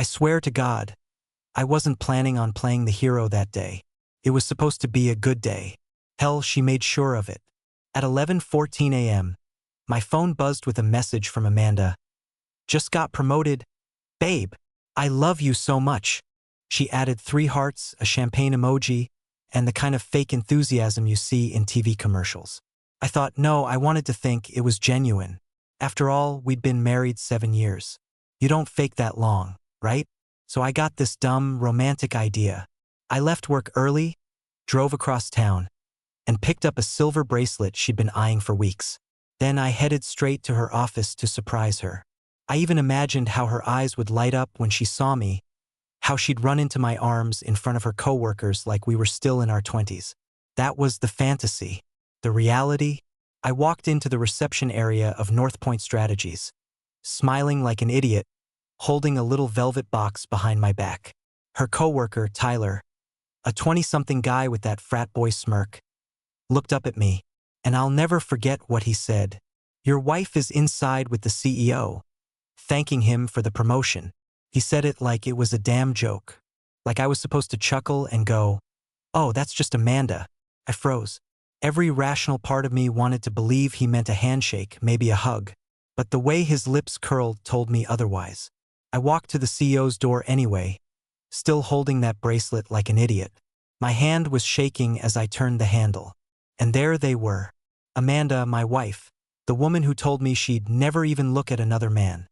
swear to God, I wasn't planning on playing the hero that day. It was supposed to be a good day. Hell, she made sure of it. At 11:14 a.m., my phone buzzed with a message from Amanda. Just got promoted. Babe, I love you so much. She added 3 hearts, a champagne emoji, and the kind of fake enthusiasm you see in TV commercials. I thought, no, I wanted to think it was genuine. After all, we'd been married 7 years. You don't fake that long, right? So I got this dumb, romantic idea. I left work early, drove across town, and picked up a silver bracelet she'd been eyeing for weeks. Then I headed straight to her office to surprise her. I even imagined how her eyes would light up when she saw me, how she'd run into my arms in front of her coworkers like we were still in our 20s. That was the fantasy. The reality? I walked into the reception area of North Point Strategies, smiling like an idiot, holding a little velvet box behind my back. Her coworker, Tyler, a 20-something guy with that frat boy smirk, looked up at me, and I'll never forget what he said. Your wife is inside with the CEO, thanking him for the promotion. He said it like it was a damn joke, like I was supposed to chuckle and go, oh, that's just Amanda. I froze. Every rational part of me wanted to believe he meant a handshake, maybe a hug, but the way his lips curled told me otherwise. I walked to the CEO's door anyway, still holding that bracelet like an idiot. My hand was shaking as I turned the handle. And there they were. Amanda, my wife, the woman who told me she'd never even look at another man,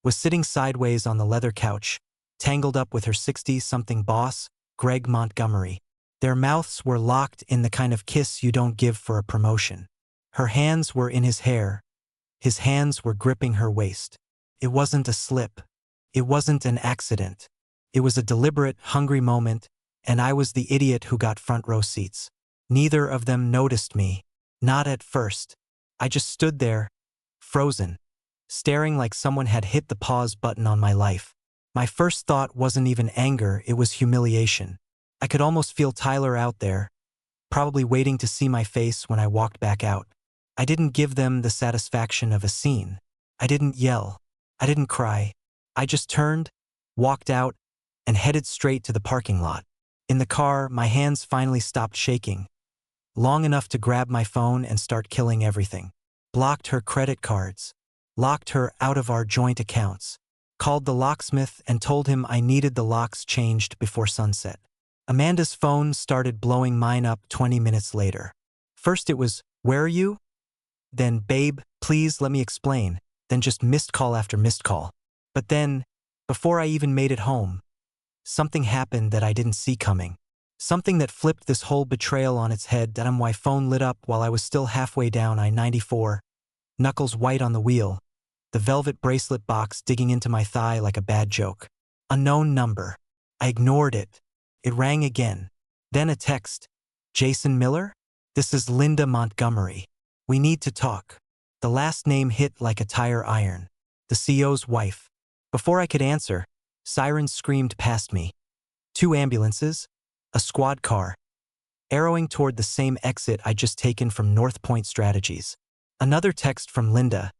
was sitting sideways on the leather couch, tangled up with her 60-something boss, Greg Montgomery. Their mouths were locked in the kind of kiss you don't give for a promotion. Her hands were in his hair. His hands were gripping her waist. It wasn't a slip. It wasn't an accident. It was a deliberate, hungry moment, and I was the idiot who got front row seats. Neither of them noticed me. Not at first. I just stood there, frozen, staring like someone had hit the pause button on my life. My first thought wasn't even anger, it was humiliation. I could almost feel Tyler out there, probably waiting to see my face when I walked back out. I didn't give them the satisfaction of a scene. I didn't yell. I didn't cry. I just turned, walked out, and headed straight to the parking lot. In the car, my hands finally stopped shaking, long enough to grab my phone and start killing everything. Blocked her credit cards. Locked her out of our joint accounts. Called the locksmith and told him I needed the locks changed before sunset. Amanda's phone started blowing mine up 20 minutes later. First it was, where are you? Then, babe, please let me explain. Then just missed call after missed call. But then, before I even made it home, something happened that I didn't see coming. Something that flipped this whole betrayal on its head. That my phone lit up while I was still halfway down I-94, knuckles white on the wheel, the velvet bracelet box digging into my thigh like a bad joke. Unknown number. I ignored it. It rang again. Then a text. Jason Miller? This is Linda Montgomery. We need to talk. The last name hit like a tire iron. The CEO's wife. Before I could answer, sirens screamed past me. 2 ambulances, a squad car, arrowing toward the same exit I'd just taken from North Point Strategies. Another text from Linda.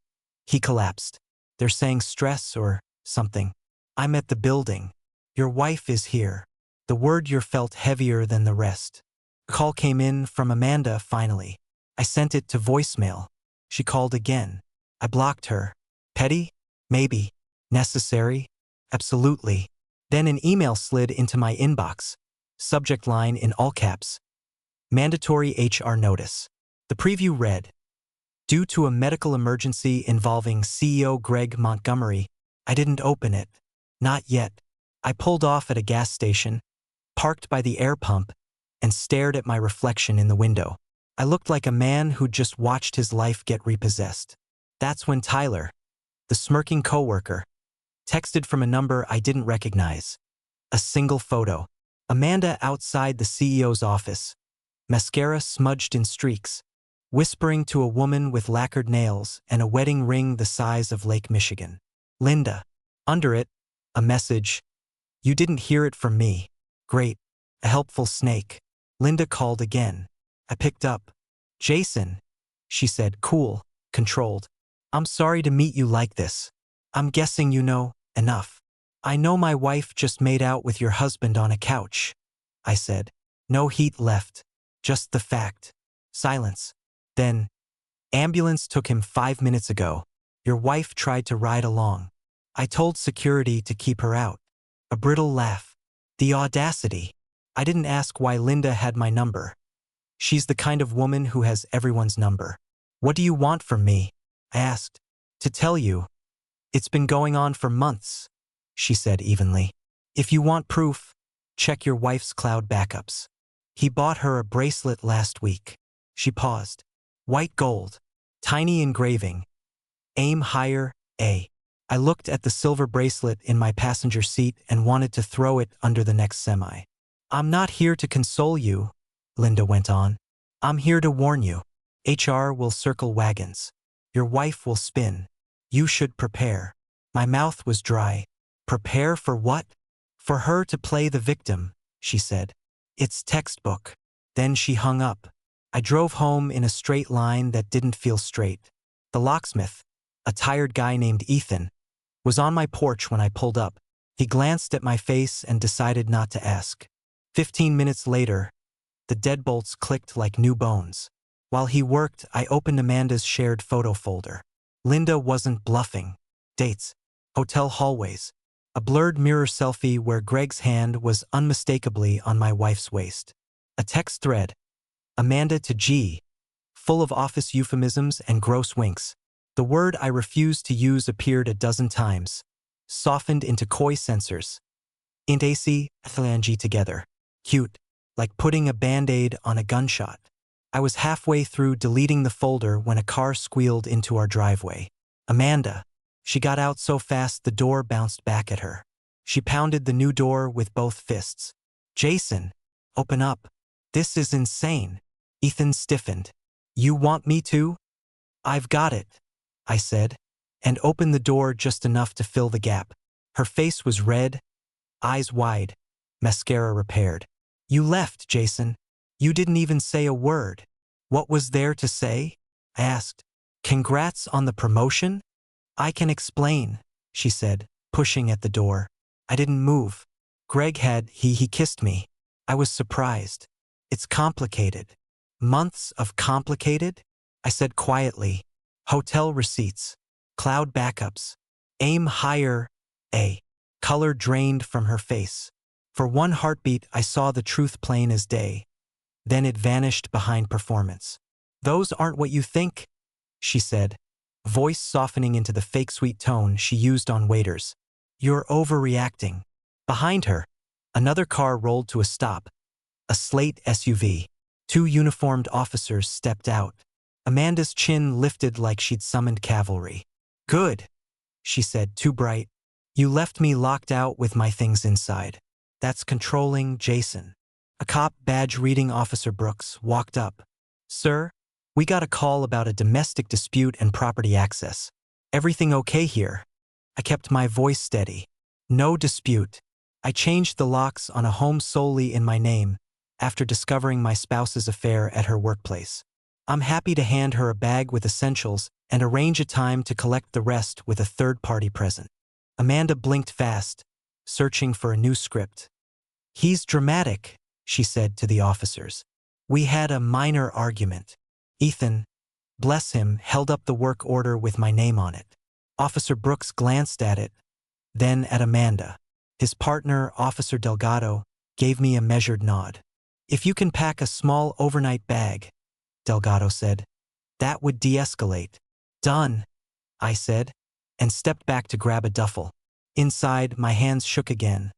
He collapsed. They're saying stress or something. I'm at the building. Your wife is here. The word "your" felt heavier than the rest. A call came in from Amanda finally. I sent it to voicemail. She called again. I blocked her. Petty? Maybe. Necessary? Absolutely. Then an email slid into my inbox. Subject line in all caps. Mandatory HR notice. The preview read, due to a medical emergency involving CEO Greg Montgomery. I didn't open it. Not yet. I pulled off at a gas station, parked by the air pump, and stared at my reflection in the window. I looked like a man who'd just watched his life get repossessed. That's when Tyler, the smirking coworker, texted from a number I didn't recognize. A single photo. Amanda outside the CEO's office, mascara smudged in streaks, whispering to a woman with lacquered nails and a wedding ring the size of Lake Michigan. Linda. Under it, a message. You didn't hear it from me. Great. A helpful snake. Linda called again. I picked up. Jason, she said, cool, controlled. I'm sorry to meet you like this. I'm guessing you know enough. I know my wife just made out with your husband on a couch, I said. No heat left. Just the fact. Silence. Then, ambulance took him 5 minutes ago. Your wife tried to ride along. I told security to keep her out. A brittle laugh. The audacity. I didn't ask why Linda had my number. She's the kind of woman who has everyone's number. What do you want from me? I asked. To tell you. It's been going on for months, she said evenly. If you want proof, check your wife's cloud backups. He bought her a bracelet last week. She paused. White gold. Tiny engraving. Aim higher, A. I looked at the silver bracelet in my passenger seat and wanted to throw it under the next semi. I'm not here to console you, Linda went on. I'm here to warn you. HR will circle wagons. Your wife will spin. You should prepare. My mouth was dry. Prepare for what? For her to play the victim, she said. It's textbook. Then she hung up. I drove home in a straight line that didn't feel straight. The locksmith, a tired guy named Ethan, was on my porch when I pulled up. He glanced at my face and decided not to ask. 15 minutes later, the deadbolts clicked like new bones. While he worked, I opened Amanda's shared photo folder. Linda wasn't bluffing. Dates. Hotel hallways. A blurred mirror selfie where Greg's hand was unmistakably on my wife's waist. A text thread. Amanda to G. Full of office euphemisms and gross winks. The word I refused to use appeared a dozen times, softened into coy censors. Int AC, G together. Cute, like putting a band-aid on a gunshot. I was halfway through deleting the folder when a car squealed into our driveway. Amanda. She got out so fast the door bounced back at her. She pounded the new door with both fists. Jason, open up. This is insane. Ethan stiffened. You want me to? I've got it, I said, and opened the door just enough to fill the gap. Her face was red, eyes wide, mascara repaired. You left, Jason. You didn't even say a word. What was there to say? I asked. Congrats on the promotion? I can explain, she said, pushing at the door. I didn't move. Greg had, he kissed me. I was surprised. It's complicated. Months of complicated? I said quietly. Hotel receipts. Cloud backups. Aim higher, A. Color drained from her face. For one heartbeat, I saw the truth plain as day. Then it vanished behind performance. Those aren't what you think, she said, voice softening into the fake sweet tone she used on waiters. You're overreacting. Behind her, another car rolled to a stop. A slate SUV. 2 uniformed officers stepped out. Amanda's chin lifted like she'd summoned cavalry. Good, she said, too bright. You left me locked out with my things inside. That's controlling, Jason. A cop badge-reading Officer Brooks walked up. Sir, we got a call about a domestic dispute and property access. Everything okay here? I kept my voice steady. No dispute. I changed the locks on a home solely in my name after discovering my spouse's affair at her workplace. I'm happy to hand her a bag with essentials and arrange a time to collect the rest with a third-party present. Amanda blinked fast, searching for a new script. He's dramatic, she said to the officers. We had a minor argument. Ethan, bless him, held up the work order with my name on it. Officer Brooks glanced at it, then at Amanda. His partner, Officer Delgado, gave me a measured nod. If you can pack a small overnight bag, Delgado said, that would de-escalate. Done, I said, and stepped back to grab a duffel. Inside, my hands shook again,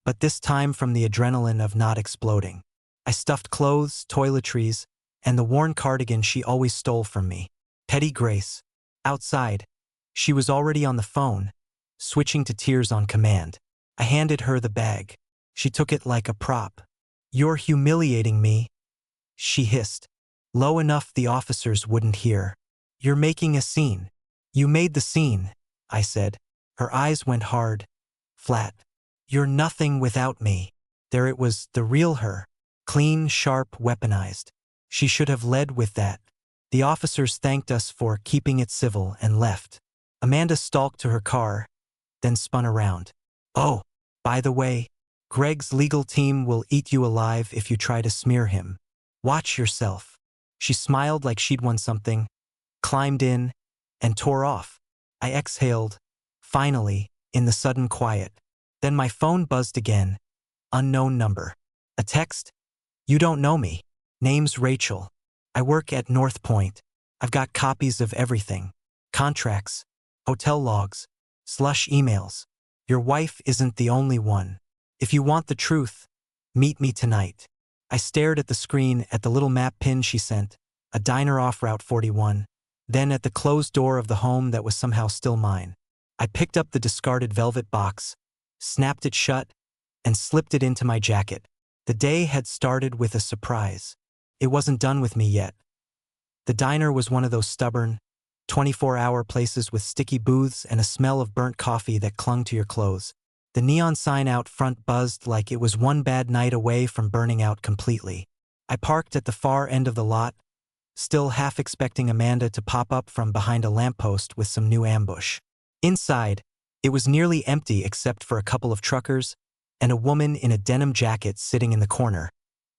but this time from the adrenaline of not exploding. I stuffed clothes, toiletries, and the worn cardigan she always stole from me. Petty Grace. Outside, she was already on the phone, switching to tears on command. I handed her the bag. She took it like a prop. You're humiliating me, she hissed. Low enough the officers wouldn't hear. You're making a scene. You made the scene, I said. Her eyes went hard, flat. You're nothing without me. There it was, the real her. Clean, sharp, weaponized. She should have led with that. The officers thanked us for keeping it civil and left. Amanda stalked to her car, then spun around. Oh, by the way, Greg's legal team will eat you alive if you try to smear him. Watch yourself. She smiled like she'd won something, climbed in, and tore off. I exhaled, finally, in the sudden quiet. Then my phone buzzed again. Unknown number. A text? You don't know me. Name's Rachel. I work at North Point. I've got copies of everything. Contracts, hotel logs, slush emails. Your wife isn't the only one. If you want the truth, meet me tonight. I stared at the screen at the little map pin she sent, a diner off Route 41, then at the closed door of the home that was somehow still mine. I picked up the discarded velvet box, snapped it shut, and slipped it into my jacket. The day had started with a surprise. It wasn't done with me yet. The diner was one of those stubborn, 24-hour places with sticky booths and a smell of burnt coffee that clung to your clothes. The neon sign out front buzzed like it was one bad night away from burning out completely. I parked at the far end of the lot, still half expecting Amanda to pop up from behind a lamppost with some new ambush. Inside, it was nearly empty except for a couple of truckers and a woman in a denim jacket sitting in the corner,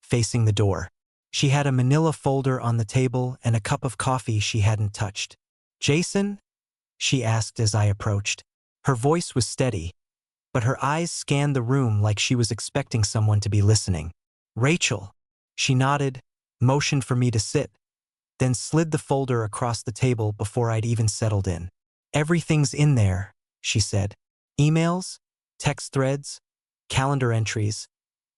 facing the door. She had a manila folder on the table and a cup of coffee she hadn't touched. "Jason?" she asked as I approached. Her voice was steady, but her eyes scanned the room like she was expecting someone to be listening. "Rachel." She nodded, motioned for me to sit, then slid the folder across the table before I'd even settled in. "Everything's in there," she said. "Emails, text threads, calendar entries,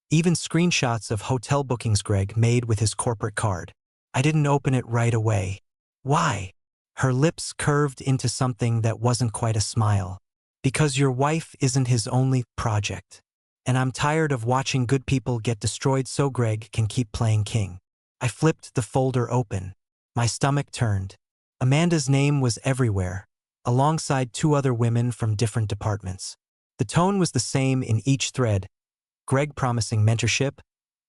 even screenshots of hotel bookings Greg made with his corporate card. I didn't open it right away." "Why?" Her lips curved into something that wasn't quite a smile. "Because your wife isn't his only project. And I'm tired of watching good people get destroyed so Greg can keep playing king." I flipped the folder open. My stomach turned. Amanda's name was everywhere, alongside two other women from different departments. The tone was the same in each thread. Greg promising mentorship,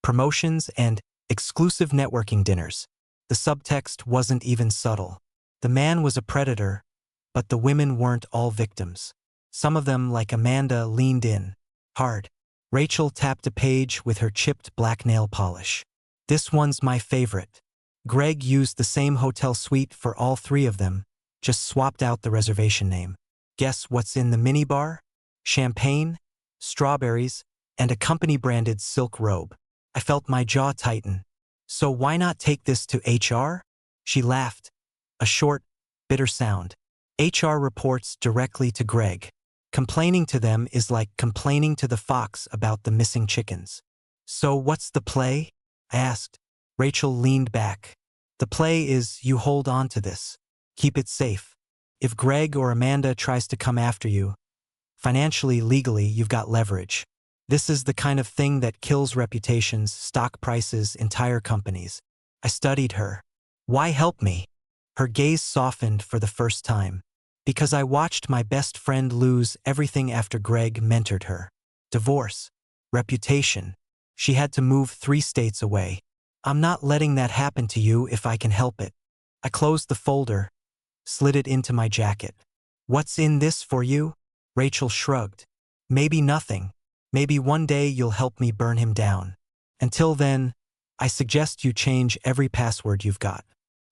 promotions, and exclusive networking dinners. The subtext wasn't even subtle. The man was a predator, but the women weren't all victims. Some of them, like Amanda, leaned in hard. Rachel tapped a page with her chipped black nail polish. "This one's my favorite." Greg used the same hotel suite for all three of them, just swapped out the reservation name. Guess what's in the minibar? Champagne, strawberries, and a company-branded silk robe. I felt my jaw tighten. "So why not take this to HR?" She laughed, a short, bitter sound. "HR reports directly to Greg. Complaining to them is like complaining to the fox about the missing chickens." "So what's the play?" I asked. Rachel leaned back. "The play is you hold on to this. Keep it safe. If Greg or Amanda tries to come after you, financially, legally, you've got leverage. This is the kind of thing that kills reputations, stock prices, entire companies." I studied her. "Why help me?" Her gaze softened for the first time. "Because I watched my best friend lose everything after Greg mentored her. Divorce, reputation. She had to move 3 states away. I'm not letting that happen to you if I can help it." I closed the folder, slid it into my jacket. "What's in this for you?" Rachel shrugged. "Maybe nothing. Maybe one day you'll help me burn him down. Until then, I suggest you change every password you've got.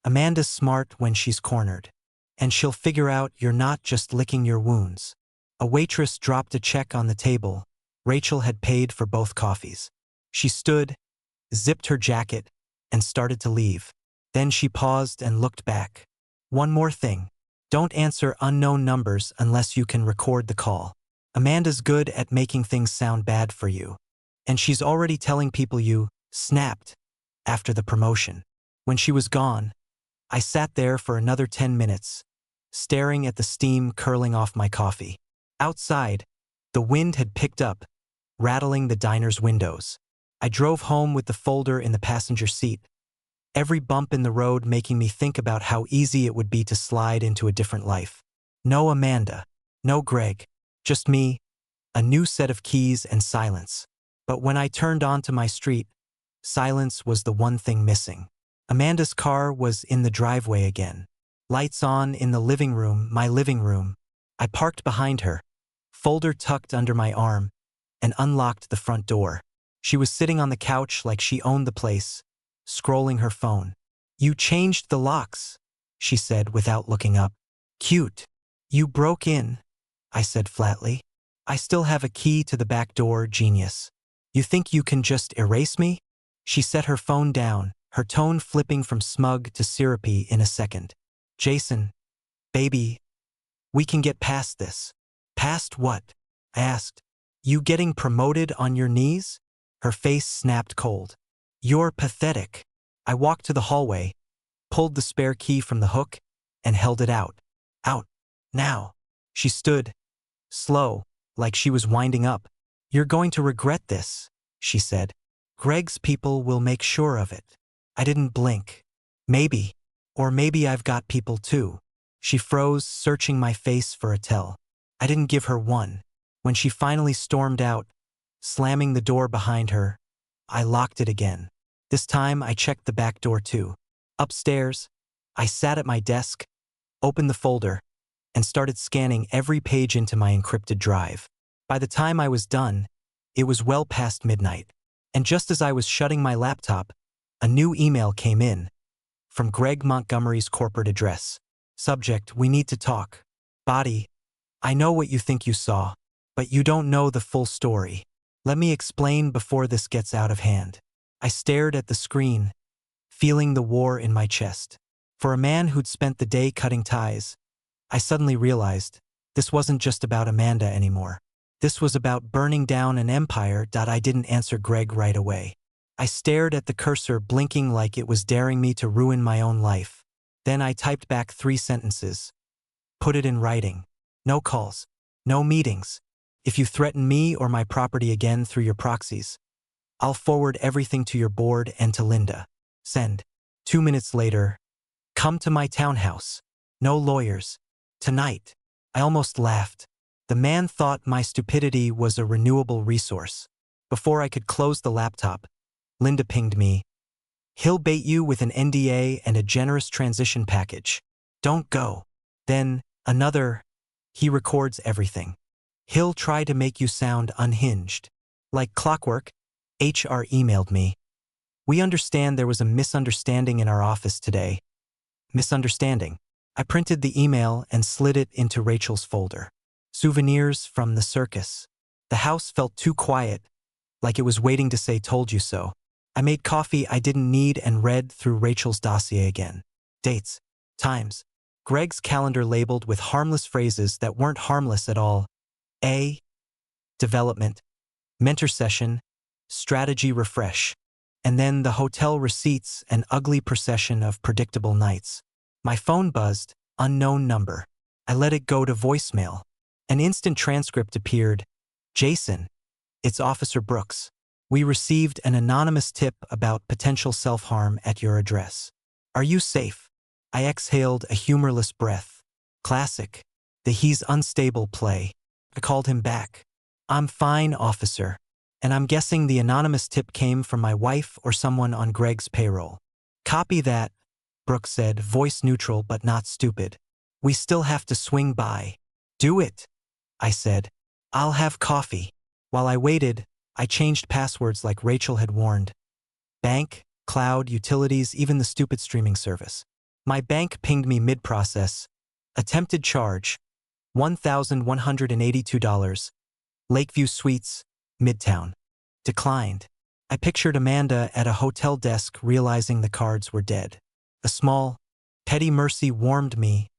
Amanda's smart when she's cornered, and she'll figure out you're not just licking your wounds." A waitress dropped a check on the table. Rachel had paid for both coffees. She stood, zipped her jacket, and started to leave. Then she paused and looked back. "One more thing. Don't answer unknown numbers unless you can record the call. Amanda's good at making things sound bad for you. And she's already telling people you snapped after the promotion." When she was gone, I sat there for another 10 minutes, staring at the steam curling off my coffee. Outside, the wind had picked up, rattling the diner's windows. I drove home with the folder in the passenger seat, every bump in the road making me think about how easy it would be to slide into a different life. No Amanda, no Greg, just me, a new set of keys and silence. But when I turned onto my street, silence was the one thing missing. Amanda's car was in the driveway again. Lights on in the living room, my living room. I parked behind her, folder tucked under my arm, and unlocked the front door. She was sitting on the couch like she owned the place, scrolling her phone. "You changed the locks," she said without looking up. "Cute." "You broke in," I said flatly. "I still have a key to the back door, genius. You think you can just erase me?" She set her phone down, her tone flipping from smug to syrupy in a second. "Jason, baby, we can get past this." "Past what?" I asked. "You getting promoted on your knees?" Her face snapped cold. "You're pathetic." I walked to the hallway, pulled the spare key from the hook, and held it out. "Out. Now." She stood, slow, like she was winding up. "You're going to regret this," she said. "Greg's people will make sure of it." I didn't blink. "Maybe. Or maybe I've got people too." She froze, searching my face for a tell. I didn't give her one. When she finally stormed out, slamming the door behind her, I locked it again. This time I checked the back door too. Upstairs, I sat at my desk, opened the folder, and started scanning every page into my encrypted drive. By the time I was done, it was well past midnight. And just as I was shutting my laptop, a new email came in from Greg Montgomery's corporate address. Subject: "We need to talk." Body: "I know what you think you saw, but you don't know the full story. Let me explain before this gets out of hand." I stared at the screen, feeling the war in my chest. For a man who'd spent the day cutting ties, I suddenly realized this wasn't just about Amanda anymore. This was about burning down an empire. I didn't answer Greg right away. I stared at the cursor, blinking like it was daring me to ruin my own life. Then I typed back 3 sentences. Put it in writing. "No calls. No meetings. If you threaten me or my property again through your proxies, I'll forward everything to your board and to Linda. Send." 2 minutes later, "Come to my townhouse. No lawyers. Tonight." I almost laughed. The man thought my stupidity was a renewable resource. Before I could close the laptop, Linda pinged me. "He'll bait you with an NDA and a generous transition package. Don't go." Then another: "He records everything. He'll try to make you sound unhinged." Like clockwork, HR emailed me. "We understand there was a misunderstanding in our office today." Misunderstanding. I printed the email and slid it into Rachel's folder. Souvenirs from the circus. The house felt too quiet, like it was waiting to say "told you so." I made coffee I didn't need and read through Rachel's dossier again. Dates. Times. Greg's calendar labeled with harmless phrases that weren't harmless at all. A. Development. Mentor session. Strategy refresh. And then the hotel receipts, an ugly procession of predictable nights. My phone buzzed. Unknown number. I let it go to voicemail. An instant transcript appeared. "Jason, it's Officer Brooks. We received an anonymous tip about potential self-harm at your address. Are you safe?" I exhaled a humorless breath. Classic. The "he's unstable" play. I called him back. "I'm fine, officer. And I'm guessing the anonymous tip came from my wife or someone on Greg's payroll." "Copy that," Brooks said, voice neutral but not stupid. "We still have to swing by." "Do it," I said. "I'll have coffee." While I waited, I changed passwords like Rachel had warned. Bank, cloud, utilities, even the stupid streaming service. My bank pinged me mid-process. Attempted charge. $1,182. Lakeview Suites, Midtown. Declined. I pictured Amanda at a hotel desk realizing the cards were dead. A small, petty mercy warmed me,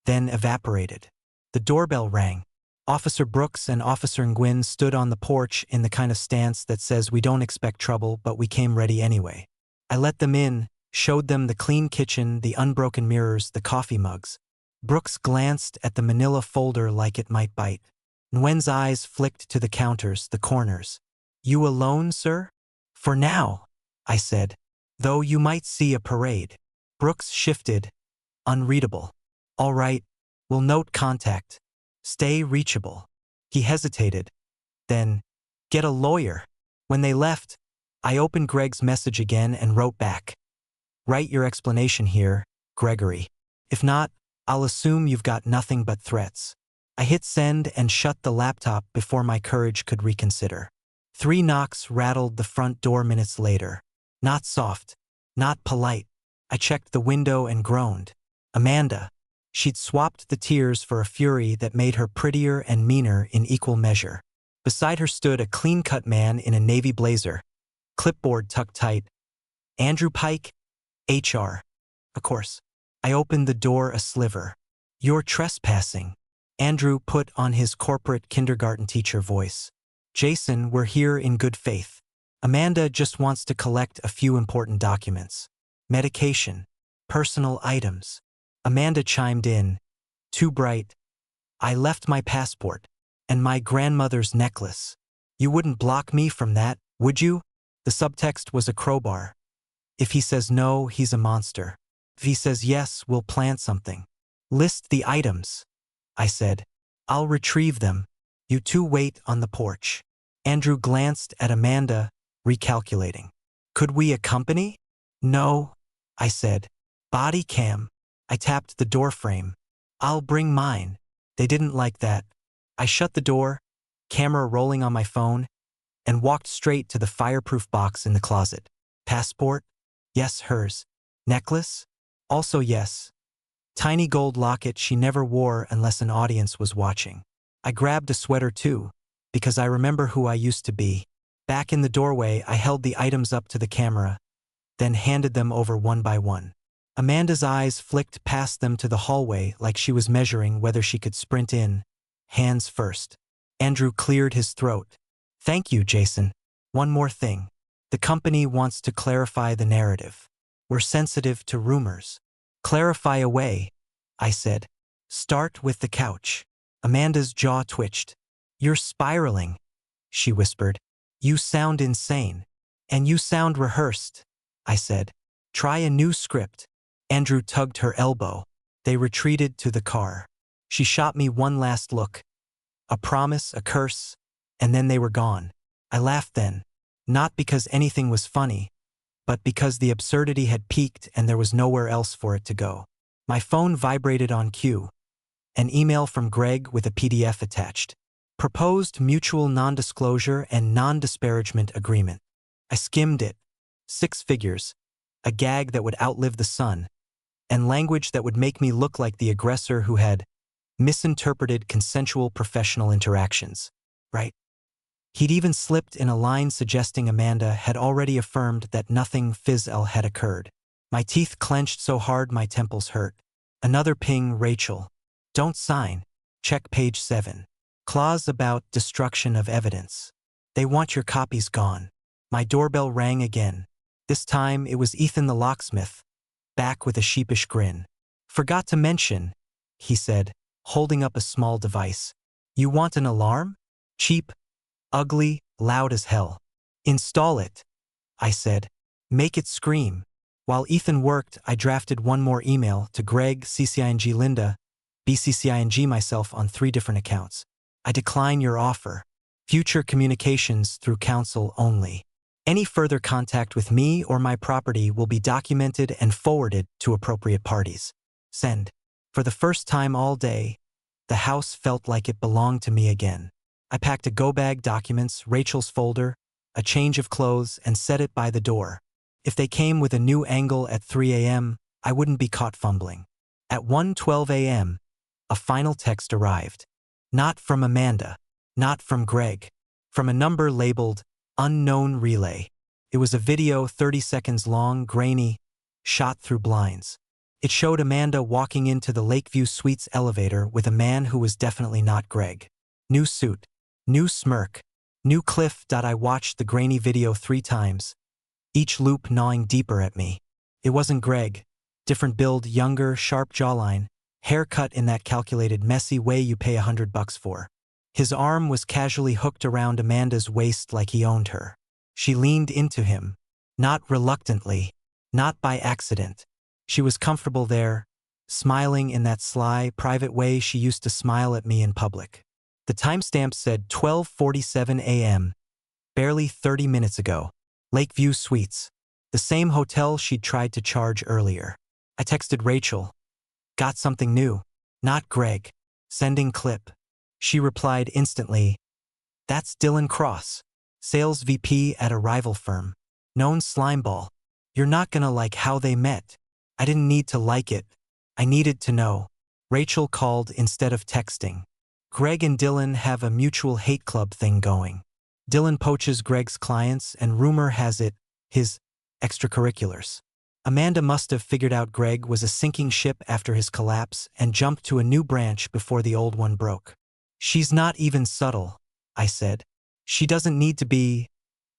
then evaporated. The doorbell rang. Officer Brooks and Officer Nguyen stood on the porch in the kind of stance that says we don't expect trouble, but we came ready anyway. I let them in, showed them the clean kitchen, the unbroken mirrors, the coffee mugs. Brooks glanced at the manila folder like it might bite. Nguyen's eyes flicked to the counters, the corners. "You alone, sir?" "For now," I said, "though you might see a parade." Brooks shifted, unreadable. "All right, we'll note contact. Stay reachable." He hesitated. Then, "Get a lawyer." When they left, I opened Greg's message again and wrote back. "Write your explanation here, Gregory. If not, I'll assume you've got nothing but threats." I hit send and shut the laptop before my courage could reconsider. 3 knocks rattled the front door minutes later. Not soft, not polite. I checked the window and groaned. Amanda. She'd swapped the tears for a fury that made her prettier and meaner in equal measure. Beside her stood a clean-cut man in a navy blazer, clipboard tucked tight. Andrew Pike, HR. Of course. I opened the door a sliver. You're trespassing. Andrew put on his corporate kindergarten teacher voice. Jason, we're here in good faith. Amanda just wants to collect a few important documents. Medication. Personal items. Amanda chimed in. Too bright. I left my passport. And my grandmother's necklace. You wouldn't block me from that, would you? The subtext was a crowbar. If he says no, he's a monster. If he says yes, we'll plan something. List the items, I said. I'll retrieve them. You two wait on the porch. Andrew glanced at Amanda, recalculating. Could we accompany? No, I said. Body cam. I tapped the doorframe. I'll bring mine. They didn't like that. I shut the door, camera rolling on my phone, and walked straight to the fireproof box in the closet. Passport? Yes, hers. Necklace? Also yes. Tiny gold locket she never wore unless an audience was watching. I grabbed a sweater too, because I remember who I used to be. Back in the doorway, I held the items up to the camera, then handed them over one by one. Amanda's eyes flicked past them to the hallway like she was measuring whether she could sprint in, hands first. Andrew cleared his throat. Thank you, Jason. One more thing. The company wants to clarify the narrative. We're sensitive to rumors. Clarify away, I said. Start with the couch. Amanda's jaw twitched. You're spiraling, she whispered. You sound insane. And you sound rehearsed, I said. Try a new script. Andrew tugged her elbow. They retreated to the car. She shot me one last look. A promise, a curse, and then they were gone. I laughed then, not because anything was funny, but because the absurdity had peaked and there was nowhere else for it to go. My phone vibrated on cue. An email from Greg with a PDF attached. Proposed mutual non-disclosure and non-disparagement agreement. I skimmed it. 6 figures. A gag that would outlive the sun. And language that would make me look like the aggressor who had misinterpreted consensual professional interactions. Right? He'd even slipped in a line suggesting Amanda had already affirmed that nothing phys-el had occurred. My teeth clenched so hard my temples hurt. Another ping, Rachel. Don't sign. Check page 7. Clause about destruction of evidence. They want your copies gone. My doorbell rang again. This time it was Ethan the locksmith, back with a sheepish grin. Forgot to mention, he said, holding up a small device. You want an alarm? Cheap, ugly, loud as hell. Install it, I said. Make it scream. While Ethan worked, I drafted one more email to Greg, CCING Linda, BCCING myself on 3 different accounts. I decline your offer. Future communications through counsel only. Any further contact with me or my property will be documented and forwarded to appropriate parties. Send. For the first time all day, the house felt like it belonged to me again. I packed a go-bag, documents, Rachel's folder, a change of clothes, and set it by the door. If they came with a new angle at 3 a.m., I wouldn't be caught fumbling. At 1:12 a.m., a final text arrived. Not from Amanda. Not from Greg. From a number labeled Unknown Relay. It was a video 30 seconds long, grainy, shot through blinds. It showed Amanda walking into the Lakeview Suites elevator with a man who was definitely not Greg. New suit. New smirk. New cliff. I watched the grainy video 3 times, each loop gnawing deeper at me. It wasn't Greg. Different build, younger, sharp jawline, haircut in that calculated messy way you pay $100 for. His arm was casually hooked around Amanda's waist like he owned her. She leaned into him. Not reluctantly. Not by accident. She was comfortable there, smiling in that sly, private way she used to smile at me in public. The timestamp said 12:47 a.m., barely 30 minutes ago. Lakeview Suites. The same hotel she'd tried to charge earlier. I texted Rachel. Got something new. Not Greg. Sending clip. She replied instantly, "That's Dylan Cross, sales VP at a rival firm. Known slimeball. You're not gonna like how they met." I didn't need to like it. I needed to know. Rachel called instead of texting. Greg and Dylan have a mutual hate club thing going. Dylan poaches Greg's clients, and rumor has it, his extracurriculars. Amanda must have figured out Greg was a sinking ship after his collapse and jumped to a new branch before the old one broke. "She's not even subtle," I said. "She doesn't need to be,"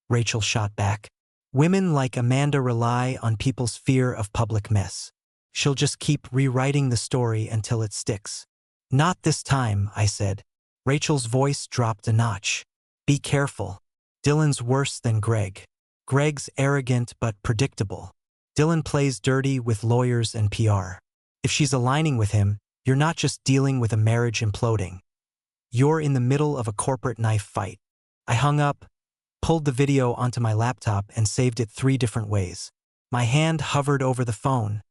Rachel shot back. "Women like Amanda rely on people's fear of public mess. She'll just keep rewriting the story until it sticks." "Not this time," I said. Rachel's voice dropped a notch. "Be careful. Dylan's worse than Greg. Greg's arrogant but predictable. Dylan plays dirty with lawyers and PR. If she's aligning with him, you're not just dealing with a marriage imploding. You're in the middle of a corporate knife fight." I hung up, pulled the video onto my laptop, and saved it 3 different ways. My hand hovered over the phone,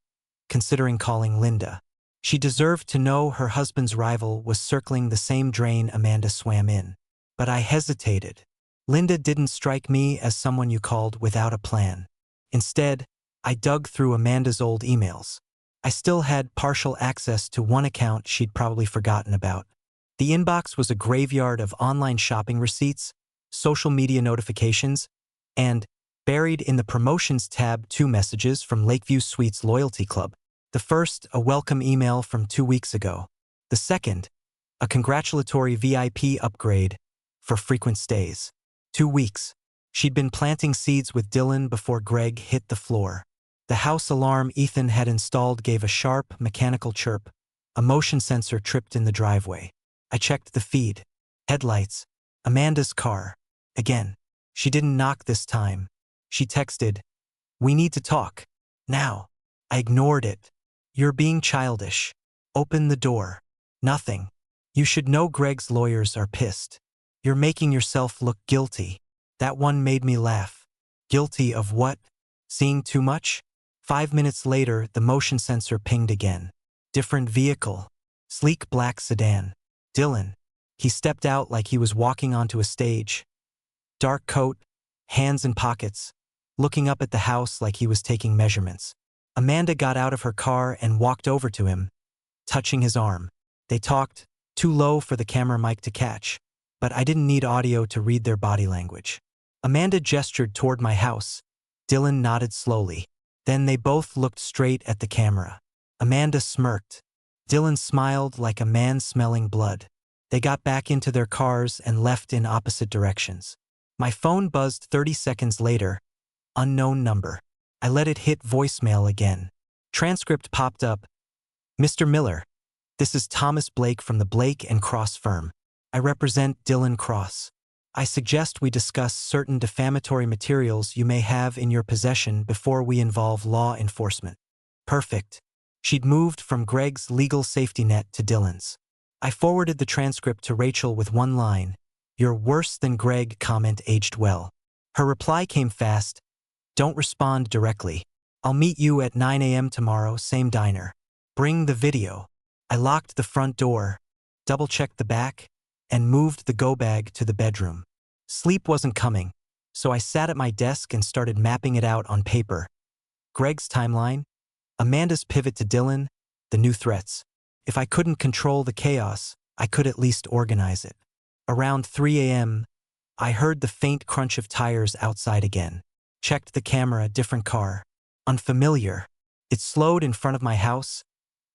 considering calling Linda. She deserved to know her husband's rival was circling the same drain Amanda swam in. But I hesitated. Linda didn't strike me as someone you called without a plan. Instead, I dug through Amanda's old emails. I still had partial access to one account she'd probably forgotten about. The inbox was a graveyard of online shopping receipts, social media notifications, and, buried in the Promotions tab, 2 messages from Lakeview Suites Loyalty Club. The first, a welcome email from 2 weeks ago. The second, a congratulatory VIP upgrade for frequent stays. 2 weeks. She'd been planting seeds with Dylan before Greg hit the floor. The house alarm Ethan had installed gave a sharp, mechanical chirp. A motion sensor tripped in the driveway. I checked the feed. Headlights. Amanda's car. Again. She didn't knock this time. She texted, "We need to talk. Now." I ignored it. "You're being childish. Open the door." Nothing. "You should know Greg's lawyers are pissed. You're making yourself look guilty." That one made me laugh. Guilty of what? Seeing too much? 5 minutes later, the motion sensor pinged again. Different vehicle. Sleek black sedan. Dylan. He stepped out like he was walking onto a stage. Dark coat, hands in pockets, looking up at the house like he was taking measurements. Amanda got out of her car and walked over to him, touching his arm. They talked, too low for the camera mic to catch, but I didn't need audio to read their body language. Amanda gestured toward my house. Dylan nodded slowly. Then they both looked straight at the camera. Amanda smirked. Dylan smiled like a man smelling blood. They got back into their cars and left in opposite directions. My phone buzzed 30 seconds later. Unknown number. I let it hit voicemail again. Transcript popped up. "Mr. Miller, this is Thomas Blake from the Blake & Cross firm. I represent Dylan Cross. I suggest we discuss certain defamatory materials you may have in your possession before we involve law enforcement." Perfect. She'd moved from Greg's legal safety net to Dylan's. I forwarded the transcript to Rachel with one line. "You're worse than Greg" comment aged well. Her reply came fast. "Don't respond directly. I'll meet you at 9 a.m. tomorrow, same diner. Bring the video." I locked the front door, double-checked the back, and moved the go-bag to the bedroom. Sleep wasn't coming, so I sat at my desk and started mapping it out on paper. Greg's timeline, Amanda's pivot to Dylan, the new threats. If I couldn't control the chaos, I could at least organize it. Around 3 a.m., I heard the faint crunch of tires outside again. Checked the camera, different car. Unfamiliar. It slowed in front of my house,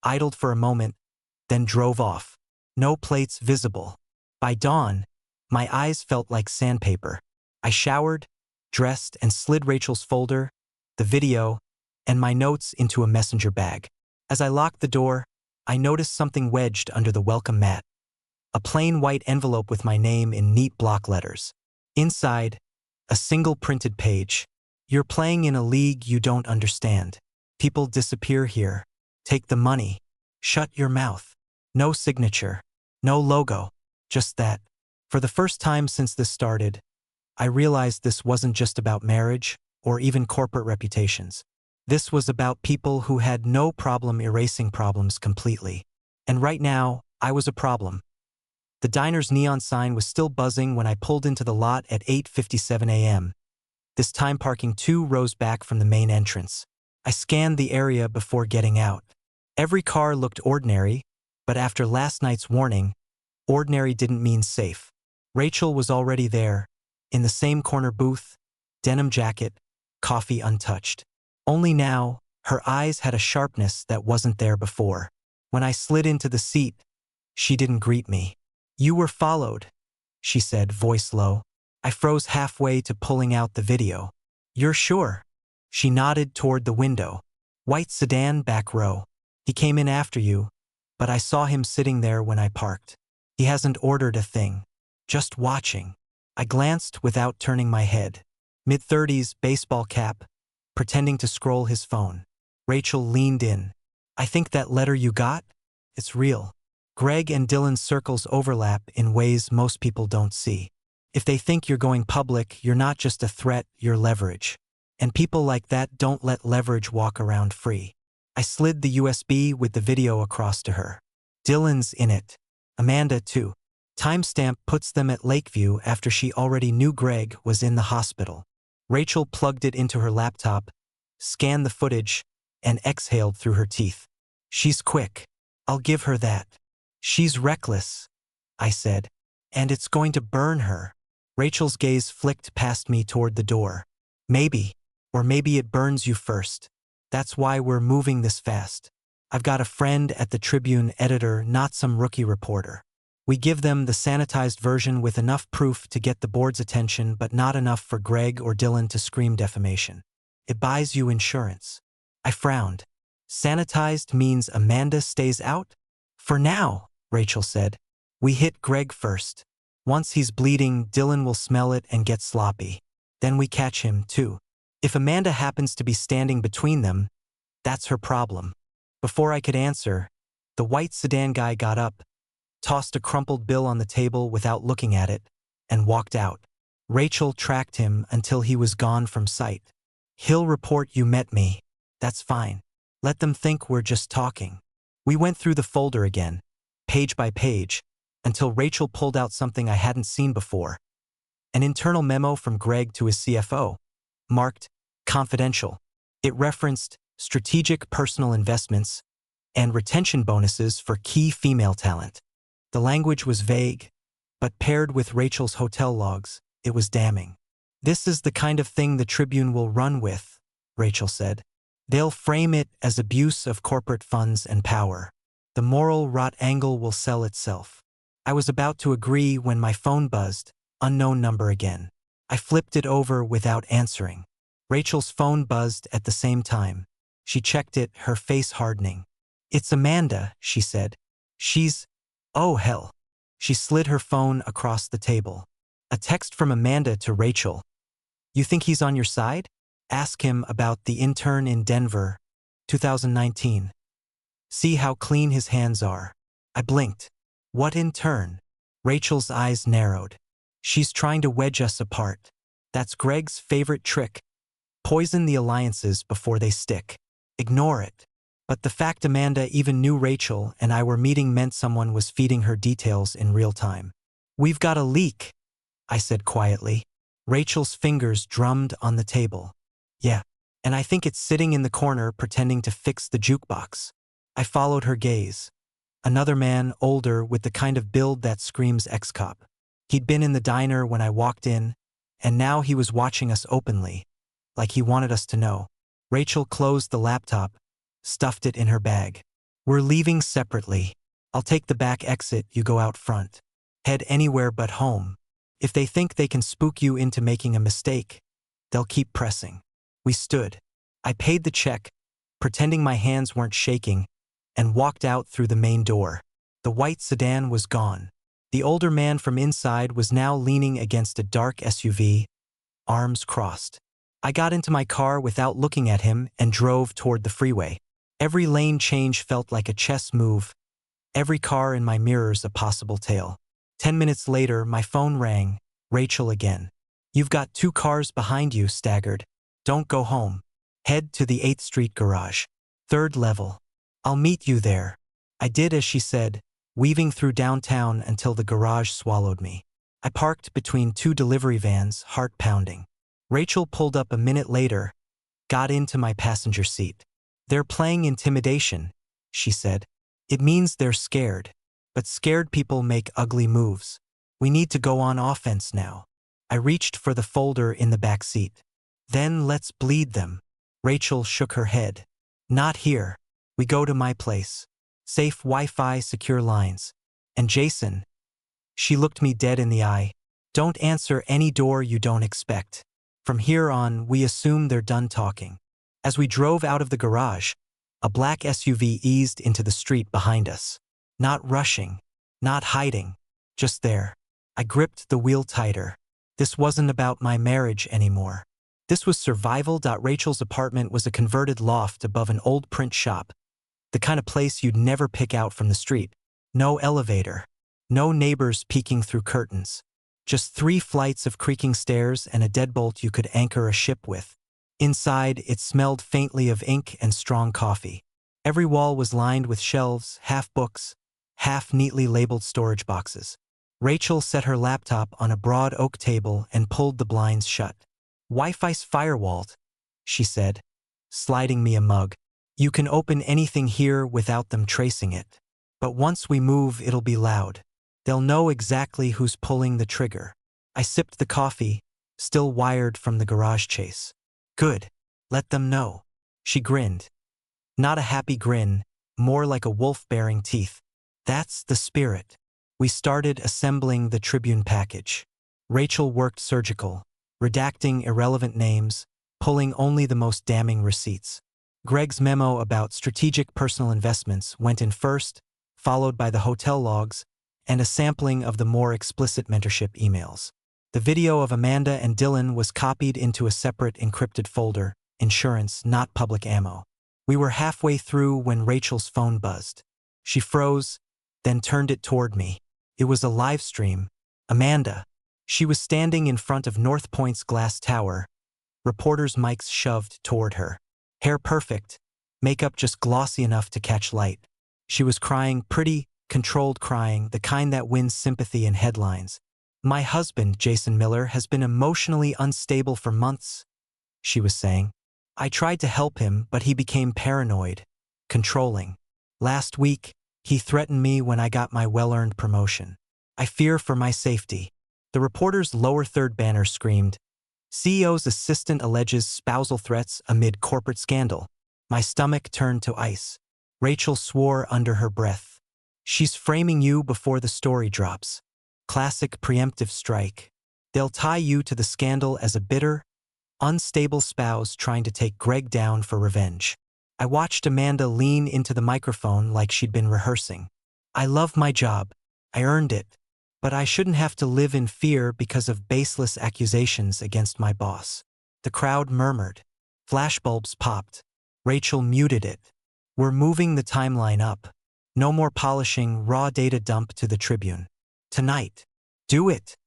idled for a moment, then drove off. No plates visible. By dawn, my eyes felt like sandpaper. I showered, dressed, and slid Rachel's folder, the video, and my notes into a messenger bag. As I locked the door, I noticed something wedged under the welcome mat. A plain white envelope with my name in neat block letters. Inside, a single printed page. "You're playing in a league you don't understand. People disappear here. Take the money. Shut your mouth." No signature. No logo. Just that. For the first time since this started, I realized this wasn't just about marriage or even corporate reputations. This was about people who had no problem erasing problems completely. And right now, I was a problem. The diner's neon sign was still buzzing when I pulled into the lot at 8:57 a.m. This time parking 2 rows back from the main entrance. I scanned the area before getting out. Every car looked ordinary, but after last night's warning, ordinary didn't mean safe. Rachel was already there, in the same corner booth, denim jacket, coffee untouched. Only now, her eyes had a sharpness that wasn't there before. When I slid into the seat, she didn't greet me. "You were followed," she said, voice low. I froze halfway to pulling out the video. "You're sure?" She nodded toward the window. "White sedan, back row. He came in after you, but I saw him sitting there when I parked. He hasn't ordered a thing. Just watching." I glanced without turning my head. Mid-30s, baseball cap, pretending to scroll his phone. Rachel leaned in. "I think that letter you got? It's real." Greg and Dylan's circles overlap in ways most people don't see. If they think you're going public, you're not just a threat, you're leverage. And people like that don't let leverage walk around free. I slid the USB with the video across to her. "Dylan's in it. Amanda too." Timestamp puts them at Lakeview after she already knew Greg was in the hospital. Rachel plugged it into her laptop, scanned the footage, and exhaled through her teeth. "She's quick. I'll give her that." "She's reckless," I said. "And it's going to burn her." Rachel's gaze flicked past me toward the door. "Maybe. Or maybe it burns you first. That's why we're moving this fast. I've got a friend at the Tribune editor, not some rookie reporter. We give them the sanitized version with enough proof to get the board's attention, but not enough for Greg or Dylan to scream defamation. It buys you insurance." I frowned. "Sanitized means Amanda stays out?" "For now," Rachel said. "We hit Greg first. Once he's bleeding, Dylan will smell it and get sloppy. Then we catch him, too. If Amanda happens to be standing between them, that's her problem." Before I could answer, the white sedan guy got up, tossed a crumpled bill on the table without looking at it, and walked out. Rachel tracked him until he was gone from sight. "He'll report you met me. That's fine. Let them think we're just talking." We went through the folder again, page by page, until Rachel pulled out something I hadn't seen before. An internal memo from Greg to his CFO, marked confidential. It referenced strategic personal investments and retention bonuses for key female talent. The language was vague, but paired with Rachel's hotel logs, it was damning. "This is the kind of thing the Tribune will run with," Rachel said. "They'll frame it as abuse of corporate funds and power. The moral rot angle will sell itself." I was about to agree when my phone buzzed, unknown number again. I flipped it over without answering. Rachel's phone buzzed at the same time. She checked it, her face hardening. "It's Amanda," she said. "She's... oh hell." She slid her phone across the table. A text from Amanda to Rachel. "You think he's on your side? Ask him about the intern in Denver, 2019. See how clean his hands are." I blinked. "What intern?" Rachel's eyes narrowed. "She's trying to wedge us apart. That's Greg's favorite trick. Poison the alliances before they stick. Ignore it." But the fact Amanda even knew Rachel and I were meeting meant someone was feeding her details in real time. "We've got a leak," I said quietly. Rachel's fingers drummed on the table. "Yeah, and I think it's sitting in the corner pretending to fix the jukebox." I followed her gaze. Another man, older, with the kind of build that screams ex-cop. He'd been in the diner when I walked in, and now he was watching us openly, like he wanted us to know. Rachel closed the laptop, stuffed it in her bag. "We're leaving separately. I'll take the back exit, you go out front. Head anywhere but home. If they think they can spook you into making a mistake, they'll keep pressing." We stood. I paid the check, pretending my hands weren't shaking, and walked out through the main door. The white sedan was gone. The older man from inside was now leaning against a dark SUV, arms crossed. I got into my car without looking at him and drove toward the freeway. Every lane change felt like a chess move, every car in my mirrors a possible tail. 10 minutes later, my phone rang, Rachel again. "You've got 2 cars behind you," staggered. "Don't go home. Head to the 8th Street garage. 3rd level. I'll meet you there." I did as she said, weaving through downtown until the garage swallowed me. I parked between two delivery vans, heart pounding. Rachel pulled up a minute later, got into my passenger seat. "They're playing intimidation," she said. "It means they're scared. But scared people make ugly moves. We need to go on offense now." I reached for the folder in the back seat. "Then let's bleed them." Rachel shook her head. "Not here. We go to my place. Safe Wi-Fi, secure lines. And Jason," she looked me dead in the eye, "don't answer any door you don't expect. From here on, we assume they're done talking." As we drove out of the garage, a black SUV eased into the street behind us. Not rushing, not hiding, just there. I gripped the wheel tighter. This wasn't about my marriage anymore. This was survival. Rachel's apartment was a converted loft above an old print shop, the kind of place you'd never pick out from the street. No elevator, no neighbors peeking through curtains. Just 3 flights of creaking stairs and a deadbolt you could anchor a ship with. Inside, it smelled faintly of ink and strong coffee. Every wall was lined with shelves, half books, half neatly labeled storage boxes. Rachel set her laptop on a broad oak table and pulled the blinds shut. "Wi-Fi's firewalled," she said, sliding me a mug. "You can open anything here without them tracing it. But once we move, it'll be loud. They'll know exactly who's pulling the trigger." I sipped the coffee, still wired from the garage chase. "Good. Let them know." She grinned. Not a happy grin, more like a wolf baring teeth. "That's the spirit." We started assembling the Tribune package. Rachel worked surgical, redacting irrelevant names, pulling only the most damning receipts. Greg's memo about strategic personal investments went in first, followed by the hotel logs, and a sampling of the more explicit mentorship emails. The video of Amanda and Dylan was copied into a separate encrypted folder, insurance, not public ammo. We were halfway through when Rachel's phone buzzed. She froze, then turned it toward me. It was a live stream. Amanda. She was standing in front of North Point's glass tower, reporters' mics shoved toward her. Hair perfect, makeup just glossy enough to catch light. She was crying, pretty, controlled crying, the kind that wins sympathy in headlines. "My husband, Jason Miller, has been emotionally unstable for months," she was saying. "I tried to help him, but he became paranoid, controlling. Last week, he threatened me when I got my well-earned promotion. I fear for my safety." The reporter's lower third banner screamed, "CEO's assistant alleges spousal threats amid corporate scandal." My stomach turned to ice. Rachel swore under her breath. "She's framing you before the story drops. Classic preemptive strike. They'll tie you to the scandal as a bitter, unstable spouse trying to take Greg down for revenge." I watched Amanda lean into the microphone like she'd been rehearsing. "I love my job. I earned it. But I shouldn't have to live in fear because of baseless accusations against my boss." The crowd murmured. Flashbulbs popped. Rachel muted it. "We're moving the timeline up. No more polishing, raw data dump to the Tribune. Tonight." "Do it,"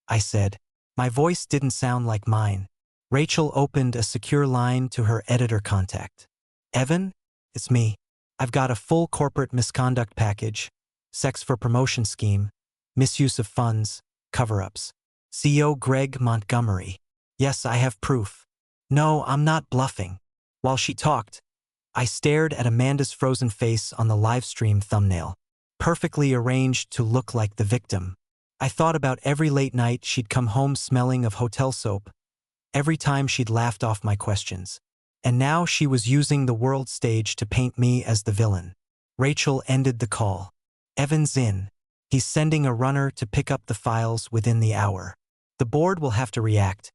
I said. My voice didn't sound like mine. Rachel opened a secure line to her editor contact. "Evan? It's me. I've got a full corporate misconduct package, sex for promotion scheme, misuse of funds, cover-ups. CEO Greg Montgomery. Yes, I have proof. No, I'm not bluffing." While she talked, I stared at Amanda's frozen face on the livestream thumbnail, perfectly arranged to look like the victim. I thought about every late night she'd come home smelling of hotel soap, every time she'd laughed off my questions. And now she was using the world stage to paint me as the villain. Rachel ended the call. "Evan's in. He's sending a runner to pick up the files within the hour. The board will have to react,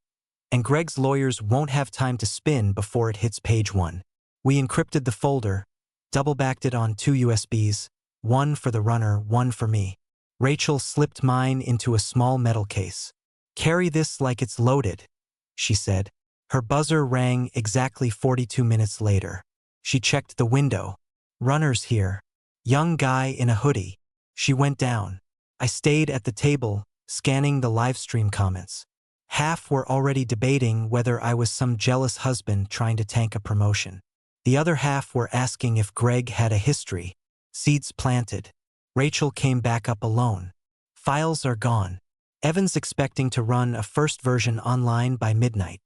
and Greg's lawyers won't have time to spin before it hits page 1. We encrypted the folder, double-backed it on 2 USBs, one for the runner, one for me. Rachel slipped mine into a small metal case. "Carry this like it's loaded," she said. Her buzzer rang exactly 42 minutes later. She checked the window. "Runner's here. Young guy in a hoodie." She went down. I stayed at the table, scanning the livestream comments. Half were already debating whether I was some jealous husband trying to tank a promotion. The other half were asking if Greg had a history. Seeds planted. Rachel came back up alone. Files are gone. Evan's expecting to run a first version online by midnight.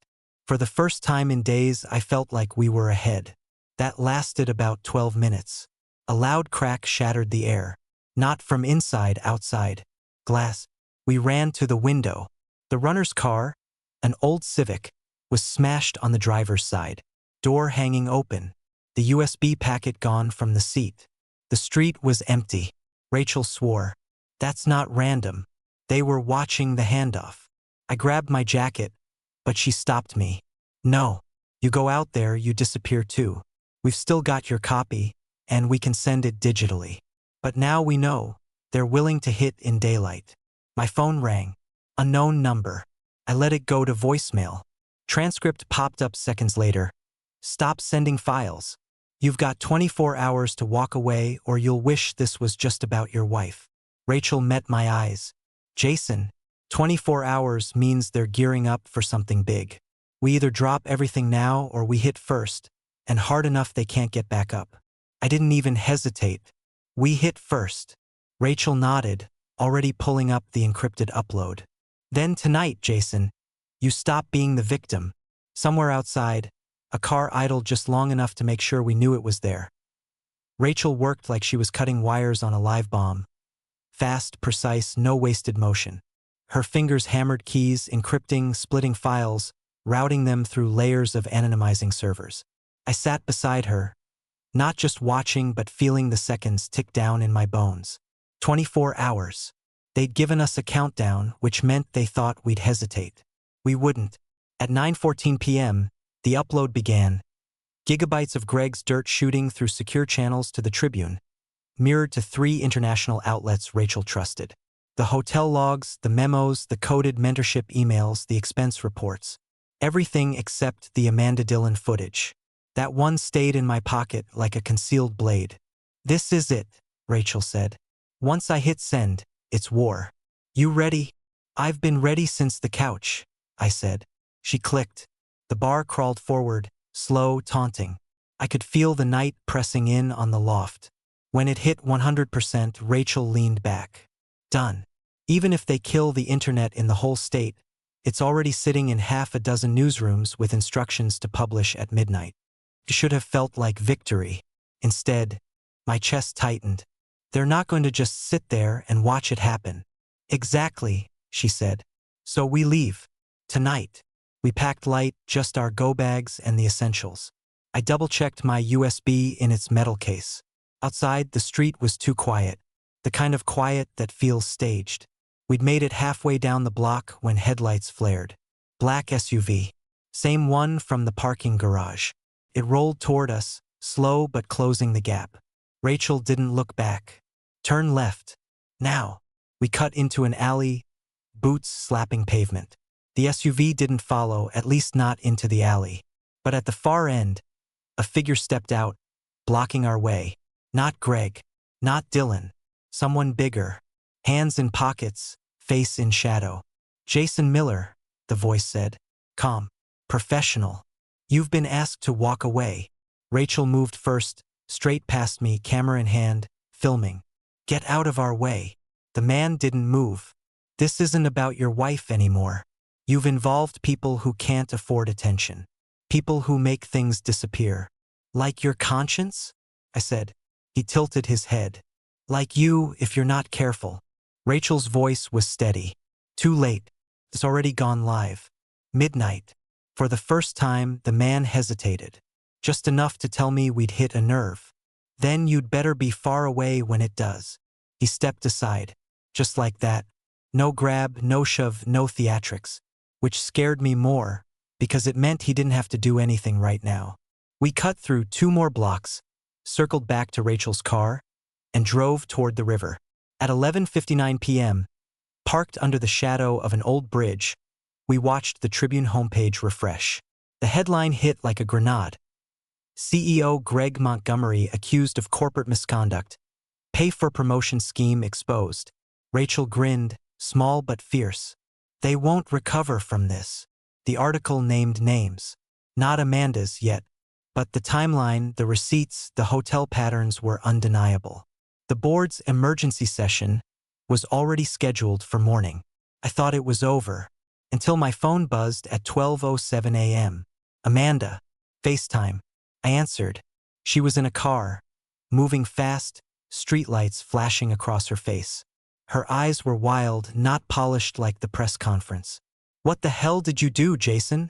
For the first time in days, I felt like we were ahead. That lasted about 12 minutes. A loud crack shattered the air. Not from inside, outside. Glass. We ran to the window. The runner's car, an old Civic, was smashed on the driver's side. Door hanging open. The USB packet gone from the seat. The street was empty. Rachel swore. That's not random. They were watching the handoff. I grabbed my jacket, but she stopped me. No. You go out there, you disappear too. We've still got your copy, and we can send it digitally. But now we know. They're willing to hit in daylight. My phone rang. Unknown number. I let it go to voicemail. Transcript popped up seconds later. Stop sending files. You've got 24 hours to walk away or you'll wish this was just about your wife. Rachel met my eyes. Jason, 24 hours means they're gearing up for something big. We either drop everything now or we hit first, and hard enough they can't get back up. I didn't even hesitate. We hit first. Rachel nodded, already pulling up the encrypted upload. Then tonight, Jason, you stop being the victim. Somewhere outside, a car idled just long enough to make sure we knew it was there. Rachel worked like she was cutting wires on a live bomb. Fast, precise, no wasted motion. Her fingers hammered keys, encrypting, splitting files, routing them through layers of anonymizing servers. I sat beside her, not just watching but feeling the seconds tick down in my bones. 24 hours. They'd given us a countdown, which meant they thought we'd hesitate. We wouldn't. At 9:14 p.m., the upload began. Gigabytes of Greg's dirt shooting through secure channels to the Tribune, mirrored to 3 international outlets Rachel trusted. The hotel logs, the memos, the coded mentorship emails, the expense reports. Everything except the Amanda Dillon footage. That one stayed in my pocket like a concealed blade. This is it, Rachel said. Once I hit send, it's war. You ready? I've been ready since the couch, I said. She clicked. The bar crawled forward, slow, taunting. I could feel the night pressing in on the loft. When it hit 100%, Rachel leaned back. Done. Even if they kill the internet in the whole state, it's already sitting in half a dozen newsrooms with instructions to publish at midnight. It should have felt like victory. Instead, my chest tightened. They're not going to just sit there and watch it happen. Exactly, she said. So we leave. Tonight. We packed light, just our go bags and the essentials. I double-checked my USB in its metal case. Outside, the street was too quiet. The kind of quiet that feels staged. We'd made it halfway down the block when headlights flared. Black SUV. Same one from the parking garage. It rolled toward us, slow but closing the gap. Rachel didn't look back. Turn left. Now. We cut into an alley, boots slapping pavement. The SUV didn't follow, at least not into the alley. But at the far end, a figure stepped out, blocking our way. Not Greg. Not Dylan. Someone bigger. Hands in pockets, face in shadow. Jason Miller, the voice said. Calm. Professional. You've been asked to walk away. Rachel moved first, straight past me, camera in hand, filming. Get out of our way. The man didn't move. This isn't about your wife anymore. You've involved people who can't afford attention. People who make things disappear. Like your conscience? I said. He tilted his head. Like you, if you're not careful. Rachel's voice was steady. Too late. It's already gone live. Midnight. For the first time, the man hesitated. Just enough to tell me we'd hit a nerve. Then you'd better be far away when it does. He stepped aside. Just like that. No grab, no shove, no theatrics. Which scared me more, because it meant he didn't have to do anything right now. We cut through 2 more blocks, circled back to Rachel's car, and drove toward the river. At 11:59 p.m., parked under the shadow of an old bridge, we watched the Tribune homepage refresh. The headline hit like a grenade. CEO Greg Montgomery accused of corporate misconduct. Pay-for-promotion scheme exposed. Rachel grinned, small but fierce. They won't recover from this. The article named names. Not Amanda's yet. But the timeline, the receipts, the hotel patterns were undeniable. The board's emergency session was already scheduled for morning. I thought it was over, until my phone buzzed at 12:07 a.m. Amanda. FaceTime. I answered. She was in a car, moving fast, streetlights flashing across her face. Her eyes were wild, not polished like the press conference. "What the hell did you do, Jason?"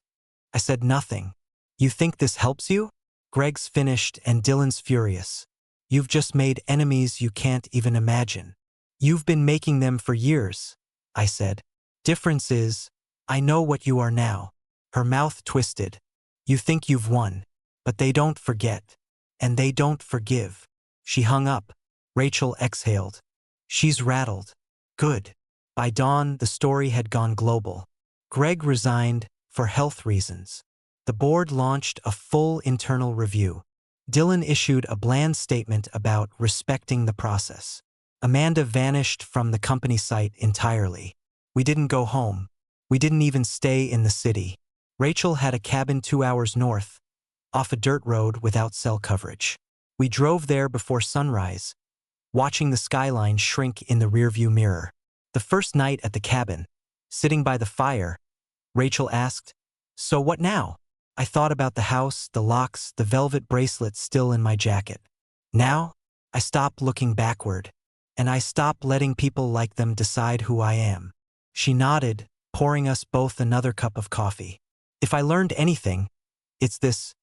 I said nothing. "You think this helps you?" Greg's finished and Dylan's furious. "You've just made enemies you can't even imagine." "You've been making them for years," I said. "Difference is, I know what you are now." Her mouth twisted. "You think you've won, but they don't forget. And they don't forgive." She hung up. Rachel exhaled. "She's rattled." Good. By dawn, the story had gone global. Greg resigned for health reasons. The board launched a full internal review. Dylan issued a bland statement about respecting the process. Amanda vanished from the company site entirely. We didn't go home. We didn't even stay in the city. Rachel had a cabin 2 hours north, off a dirt road without cell coverage. We drove there before sunrise, watching the skyline shrink in the rearview mirror. The first night at the cabin, sitting by the fire, Rachel asked, "So what now?" I thought about the house, the locks, the velvet bracelet still in my jacket. Now, I stopped looking backward, and I stopped letting people like them decide who I am. She nodded, pouring us both another cup of coffee. If I learned anything, it's this: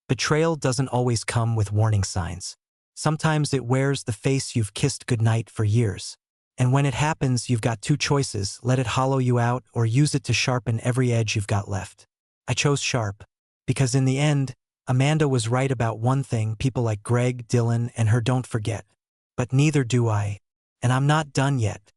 betrayal doesn't always come with warning signs. Sometimes it wears the face you've kissed goodnight for years. And when it happens, you've got two choices: let it hollow you out or use it to sharpen every edge you've got left. I chose sharp, because in the end, Amanda was right about one thing: people like Greg, Dylan, and her don't forget. But neither do I. And I'm not done yet.